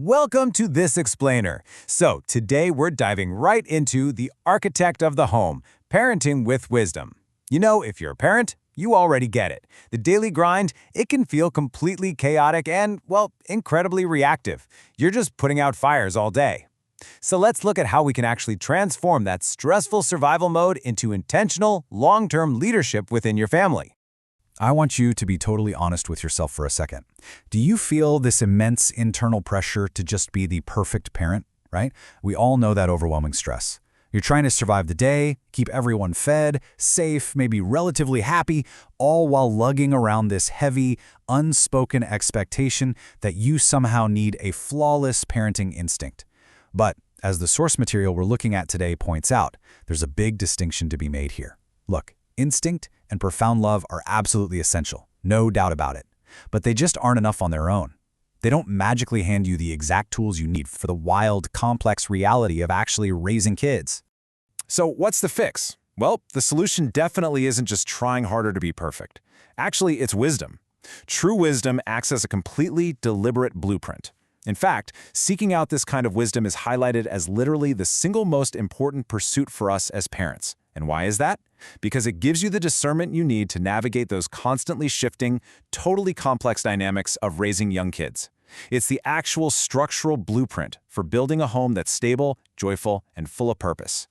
Welcome to This Explainer. So, today we're diving right into the architect of the home, parenting with wisdom. You know, if you're a parent, you already get it. The daily grind, it can feel completely chaotic and, well, incredibly reactive. You're just putting out fires all day. So let's look at how we can actually transform that stressful survival mode into intentional, long-term leadership within your family. I want you to be totally honest with yourself for a second. Do you feel this immense internal pressure to just be the perfect parent, right? We all know that overwhelming stress. You're trying to survive the day, keep everyone fed, safe, maybe relatively happy, all while lugging around this heavy, unspoken expectation that you somehow need a flawless parenting instinct. But as the source material we're looking at today points out, there's a big distinction to be made here. Look, instinct and profound love are absolutely essential, no doubt about it. But they just aren't enough on their own. They don't magically hand you the exact tools you need for the wild, complex reality of actually raising kids. So what's the fix? Well, the solution definitely isn't just trying harder to be perfect. Actually, it's wisdom. True wisdom acts as a completely deliberate blueprint. In fact, seeking out this kind of wisdom is highlighted as literally the single most important pursuit for us as parents. And why is that? Because it gives you the discernment you need to navigate those constantly shifting, totally complex dynamics of raising young kids. It's the actual structural blueprint for building a home that's stable, joyful, and full of purpose.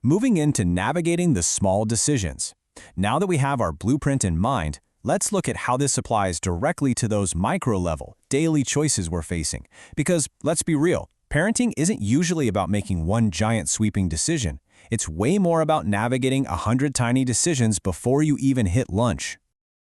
Moving into navigating the small decisions. Now that we have our blueprint in mind, let's look at how this applies directly to those micro-level, daily choices we're facing. Because, let's be real, parenting isn't usually about making one giant sweeping decision. It's way more about navigating 100 tiny decisions before you even hit lunch.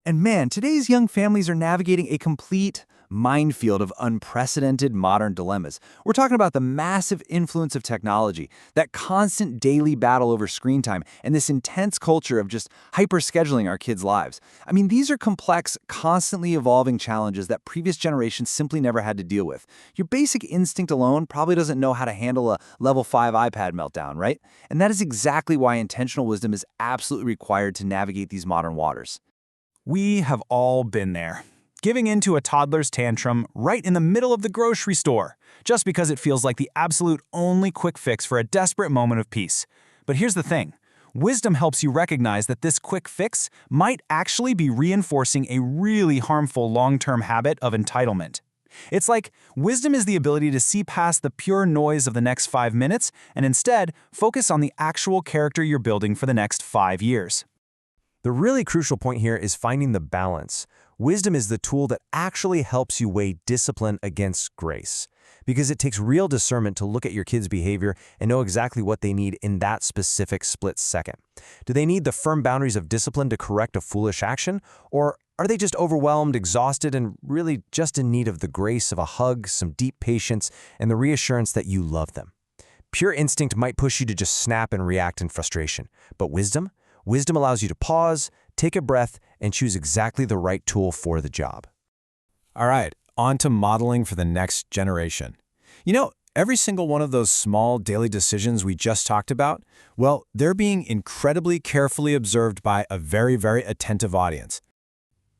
And man, today's young families are navigating a complete minefield of unprecedented modern dilemmas. We're talking about the massive influence of technology, that constant daily battle over screen time, and this intense culture of just hyper-scheduling our kids' lives. I mean, these are complex, constantly evolving challenges that previous generations simply never had to deal with. Your basic instinct alone probably doesn't know how to handle a level 5 iPad meltdown, right? And that is exactly why intentional wisdom is absolutely required to navigate these modern waters. We have all been there, giving in to a toddler's tantrum right in the middle of the grocery store, just because it feels like the absolute only quick fix for a desperate moment of peace. But here's the thing. Wisdom helps you recognize that this quick fix might actually be reinforcing a really harmful long-term habit of entitlement. It's like wisdom is the ability to see past the pure noise of the next 5 minutes and instead focus on the actual character you're building for the next 5 years. The really crucial point here is finding the balance. Wisdom is the tool that actually helps you weigh discipline against grace, because it takes real discernment to look at your kids' behavior and know exactly what they need in that specific split second. Do they need the firm boundaries of discipline to correct a foolish action, or are they just overwhelmed, exhausted, and really just in need of the grace of a hug, some deep patience, and the reassurance that you love them? Pure instinct might push you to just snap and react in frustration, but wisdom allows you to pause, take a breath, and choose exactly the right tool for the job. All right, on to modeling for the next generation. You know, every single one of those small daily decisions we just talked about, well, they're being incredibly carefully observed by a very, very attentive audience.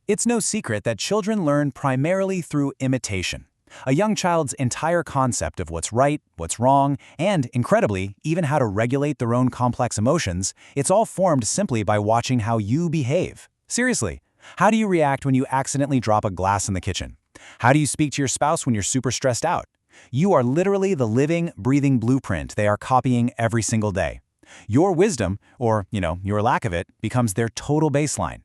It's no secret that children learn primarily through imitation. A young child's entire concept of what's right, what's wrong, and, incredibly, even how to regulate their own complex emotions, it's all formed simply by watching how you behave. Seriously, how do you react when you accidentally drop a glass in the kitchen? How do you speak to your spouse when you're super stressed out? You are literally the living, breathing blueprint they are copying every single day. Your wisdom, or, your lack of it, becomes their total baseline.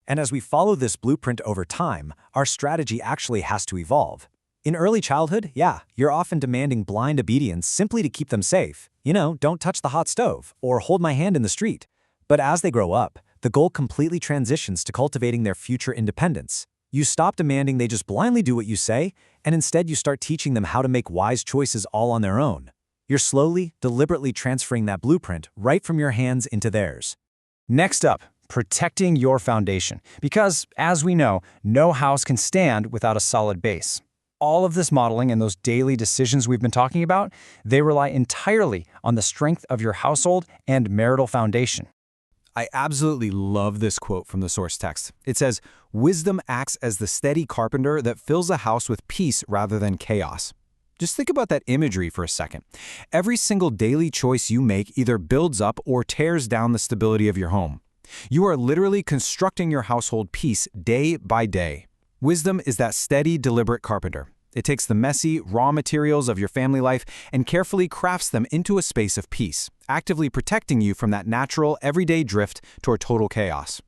And as we follow this blueprint over time, our strategy actually has to evolve. In early childhood, you're often demanding blind obedience simply to keep them safe. Don't touch the hot stove, or hold my hand in the street. But as they grow up, the goal completely transitions to cultivating their future independence. You stop demanding they just blindly do what you say, and instead you start teaching them how to make wise choices all on their own. You're slowly, deliberately transferring that blueprint right from your hands into theirs. Next up, protecting your foundation. Because, as we know, no house can stand without a solid base. All of this modeling and those daily decisions we've been talking about, they rely entirely on the strength of your household and marital foundation. I absolutely love this quote from the source text. It says, "Wisdom acts as the steady carpenter that fills a house with peace rather than chaos." Just think about that imagery for a second. Every single daily choice you make either builds up or tears down the stability of your home. You are literally constructing your household piece day by day. Wisdom is that steady, deliberate carpenter. It takes the messy, raw materials of your family life and carefully crafts them into a space of peace, actively protecting you from that natural, everyday drift toward total chaos.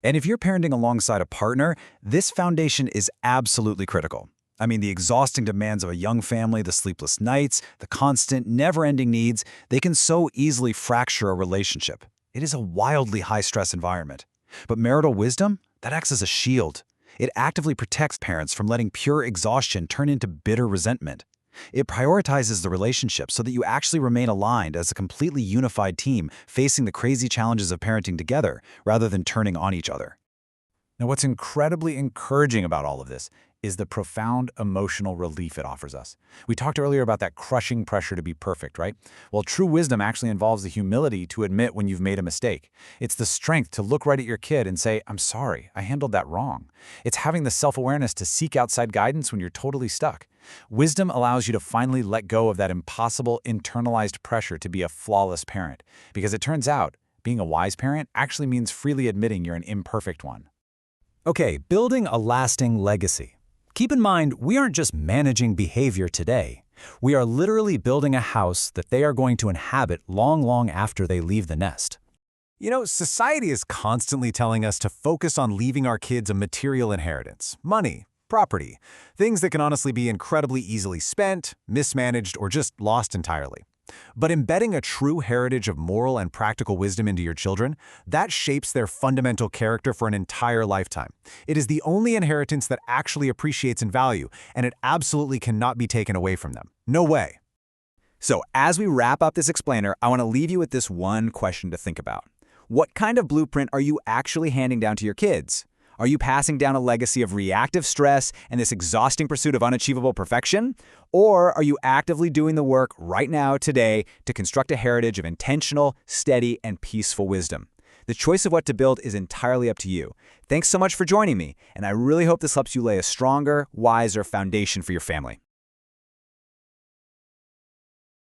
And if you're parenting alongside a partner, this foundation is absolutely critical. I mean, the exhausting demands of a young family, the sleepless nights, the constant, never-ending needs, they can so easily fracture a relationship. It is a wildly high-stress environment. But marital wisdom, that acts as a shield. It actively protects parents from letting pure exhaustion turn into bitter resentment. It prioritizes the relationship so that you actually remain aligned as a completely unified team facing the crazy challenges of parenting together rather than turning on each other. Now, what's incredibly encouraging about all of this is the profound emotional relief it offers us. We talked earlier about that crushing pressure to be perfect, right? Well, true wisdom actually involves the humility to admit when you've made a mistake. It's the strength to look right at your kid and say, I'm sorry, I handled that wrong. It's having the self-awareness to seek outside guidance when you're totally stuck. Wisdom allows you to finally let go of that impossible internalized pressure to be a flawless parent, because it turns out being a wise parent actually means freely admitting you're an imperfect one. Okay, building a lasting legacy. Keep in mind, we aren't just managing behavior today. We are literally building a house that they are going to inhabit long after they leave the nest. You know, society is constantly telling us to focus on leaving our kids a material inheritance, money, property, things that can honestly be incredibly easily spent, mismanaged, or just lost entirely. But embedding a true heritage of moral and practical wisdom into your children, that shapes their fundamental character for an entire lifetime. It is the only inheritance that actually appreciates in value, and it absolutely cannot be taken away from them. No way. So as we wrap up this explainer, I want to leave you with this one question to think about. What kind of blueprint are you actually handing down to your kids? Are you passing down a legacy of reactive stress and this exhausting pursuit of unachievable perfection? Or are you actively doing the work right now, today, to construct a heritage of intentional, steady, and peaceful wisdom? The choice of what to build is entirely up to you. Thanks so much for joining me, and I really hope this helps you lay a stronger, wiser foundation for your family.